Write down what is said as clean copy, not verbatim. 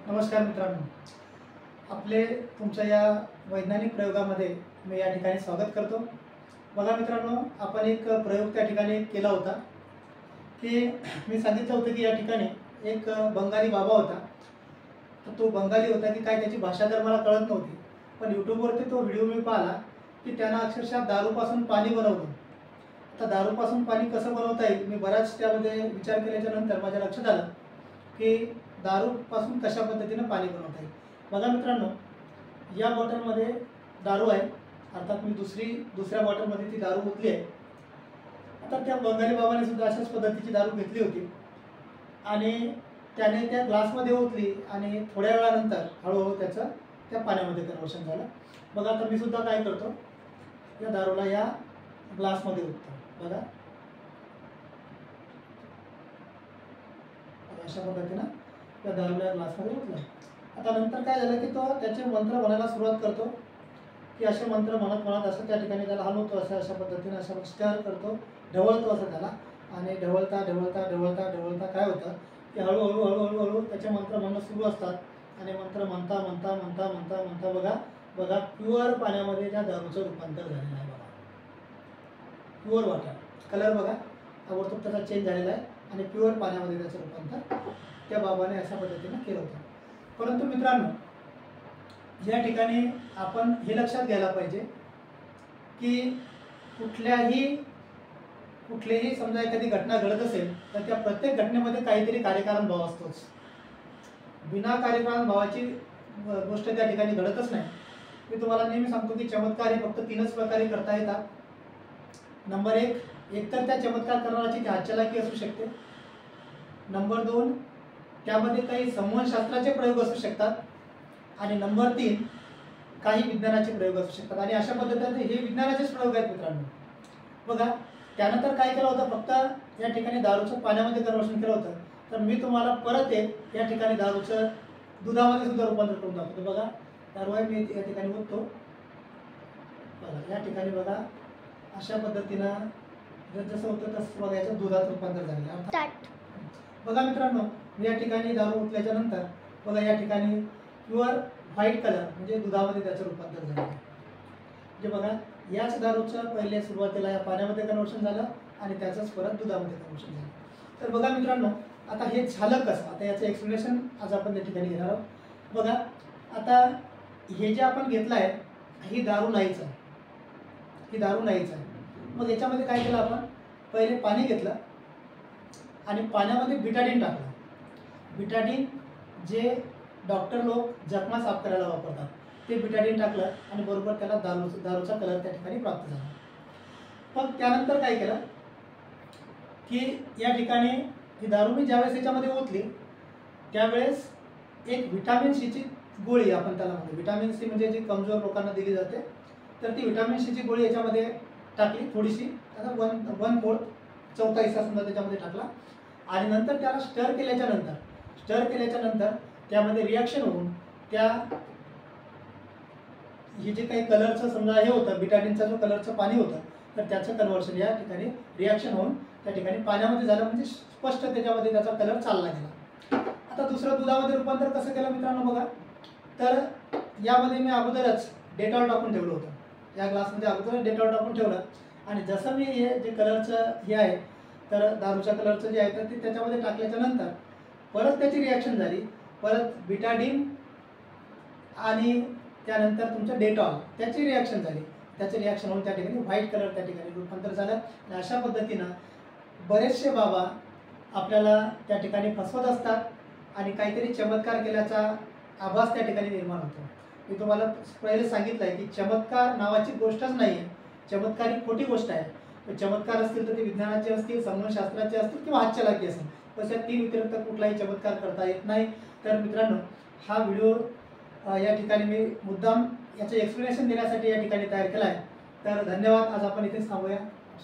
नमस्कार मित्रांनो, आपले तुमच्या या वैज्ञानिक प्रयोगामध्ये मी या ठिकाणी स्वागत करतो। बघा मित्रांनो, आपण एक प्रयोग त्या ठिकाणी केला होता की मी सांगितलं होतं की या ठिकाणी एक बंगाली बाबा होता। तर तो बंगाली होता की काय त्याची भाषा तर मला कळत नव्हती, पण यूट्यूबवरती तो व्हिडिओ मी पाहिला की त्यानं अक्षरशः दारूपासून पाणी बनवलं। आता दारूपासून पाणी कसं बनवता येईल, मी बराच त्यामध्ये विचार केल्याच्या नंतर माझ्या लक्षात आलं की दारूपासून कशा पद्धतीने पाणी बनवता येईल। बघा मित्रांनो, या बॉटलमध्ये दारू आहे, अर्थात मी दुसऱ्या बॉटलमध्ये ती दारू ओतली आहे। आता त्या बंगाली बाबाने सुद्धा अशाच पद्धतीची दारू घेतली होती आणि त्याने त्या ग्लासमध्ये ओतली आणि थोड्या वेळानंतर हळूहळू त्याचं त्या पाण्यामध्ये कन्वर्शन झालं। बघा आता मी सुद्धा काय करतो, या दारूला या ग्लासमध्ये ओततो। बघा अशा पद्धतीने त्या दारूला ग्लासमध्ये ओतलं। आता नंतर काय झालं की तो त्याचे मंत्र म्हणायला सुरुवात करतो की असे मंत्र म्हणत असं त्या ठिकाणी त्याला हलवतो, अशा पद्धतीने अशा स्टर करतो, ढवळतो असं त्याला। आणि ढवळता काय होतं की हळूहळू त्याचे मंत्र म्हणणं सुरू असतात आणि मंत्र म्हणता बघा प्युअर पाण्यामध्ये त्या दारूचं रूपांतर झालेलं आहे। बघा प्युअर वॉटर, कलर बघा ताबडतोब त्याचा चेंज झालेला आहे आणि प्युअर पाण्यामध्ये त्याचं रूपांतर त्या बाबाने अशा पद्धतीने केलं होतं। परंतु मित्रांनो, या ठिकाणी आपण हे लक्षात घ्यायला पाहिजे की कुठलीही समजा एखादी घटना घडत असेल तर त्या प्रत्येक घटनेमध्ये काहीतरी कार्यकारण भाव असतोच। बिना कार्यकारण भावाची गोष्ट त्या ठिकाणी घडतच नाही। मी तुम्हाला नेहमी सांगतो की चमत्कार हे फक्त 3च प्रकारे करता येतात। नंबर 1, एकतर त्या चमत्कार करणाऱ्याची ती हातचलाखी असू शकते। नंबर 2, त्यामध्ये काही संवहनशास्त्राचे प्रयोग असू शकतात। आणि नंबर 3, काही विज्ञानाचे प्रयोग असू शकतात। आणि अशा पद्धतीने हे विज्ञानाचेच प्रयोग आहेत मित्रांनो। बघा त्यानंतर काय केलं होतं, फक्त या ठिकाणी दारूचं पाण्यामध्ये कन्वर्शन केलं होतं। तर मी तुम्हाला परत या ठिकाणी दारूचं दुधामध्ये सुद्धा रूपांतर करून दाखवतो। बघा दारू आहे, मी या ठिकाणी ओततो। बघा या ठिकाणी बघा अशा पद्धतीनं जसं होतं तसं बघा याचं दुधात रूपांतर झालेलं आहे। बघा मित्रांनो, मी या ठिकाणी दारू ओतल्याच्या नंतर बघा या ठिकाणी प्युअर व्हाईट कलर म्हणजे दुधामध्ये त्याचं रूपांतर झालं आहे। म्हणजे बघा याच दारूचं पहिले सुरुवातीला या पाण्यामध्ये कन्वर्शन झालं आणि त्याचंच परत दुधामध्ये कन्वर्शन झालं। तर बघा मित्रांनो, आता हे झालं कसं, आता याचं एक्सप्लेनेशन आज आपण या ठिकाणी घेणार आहोत। बघा आता हे जे आपण घेतलं आहे ही दारू नाहीच आहे, मग याच्यामध्ये काय केलं, आपण पहिले पाणी घेतलं आणि पाण्यामध्ये बिटाडीन टाकलं। बिटाडीन जे डॉक्टर लोक जखमा साफ करायला वापरतात ते बिटाडीन टाकलं आणि बरोबर त्याला दारूचा कलर त्या ठिकाणी प्राप्त झाला। मग त्यानंतर काय केलं की या ठिकाणी ही दारू मी ज्यावेळेस याच्यामध्ये ओतली त्यावेळेस एक व्हिटॅमिन सीची गोळी, आपण त्याला म्हणतो व्हिटॅमिन सी म्हणजे जी कमजोर लोकांना दिली जाते, तर ती व्हिटॅमिन सीची गोळी याच्यामध्ये टाकली थोडीशी, आता 1/4 चौथा हिस्सा समजा त्याच्यामध्ये टाकला। आणि नंतर त्याला स्टर केल्याच्या नंतर त्यामध्ये रिॲक्शन होऊन त्या हे जे काही कलरचं समजा हे होतं बिटाडीनचा जो कलरचं पाणी होतं तर त्याचं कन्वर्शन या ठिकाणी रिॲक्शन होऊन त्या ठिकाणी पाण्यामध्ये झालं, म्हणजे स्पष्ट त्याच्यामध्ये त्याचा कलर चालला गेला। आता दुसरं दुधामध्ये रूपांतर कसं केलं मित्रांनो, बघा तर यामध्ये मी अगोदरच डेटॉल टाकून ठेवलं होतं, या ग्लासमध्ये अगोदर डेटॉल टाकून ठेवलं आणि जसं मी हे जे कलरचं हे आहे तर दारूच्या कलरचं जे आहे तर ते त्याच्यामध्ये टाकल्याच्या नंतर परत त्याची रिॲक्शन झाली, परत बिटाडीन आणि त्यानंतर तुमचं डेटॉल त्याची रिॲक्शन झाली, त्याची रिॲक्शन होऊन त्या ठिकाणी व्हाईट कलर त्या ठिकाणी रूपांतर झालं। आणि अशा पद्धतीनं बरेचसे बाबा आपल्याला त्या ठिकाणी फसवत असतात आणि काहीतरी चमत्कार केल्याचा आभास त्या ठिकाणी निर्माण होतो। मी तुम्हाला पहिले सांगितलं आहे की चमत्कार नावाची गोष्टच नाही आहे, चमत्कार ही खोटी गोष्ट आहे। चमत्कार असतील तर ते विज्ञानाचे असतील, संवहनशास्त्राचे असतील किंवा हातचलाखी असेल, तर त्या 3 व्यतिरिक्त कुठलाही चमत्कार करता येत नाही। तर मित्रांनो, हा व्हिडिओ या ठिकाणी मी मुद्दाम याचं एक्सप्लेनेशन देण्यासाठी या ठिकाणी तयार केला आहे। तर धन्यवाद, आज आपण इथेच थांबूया।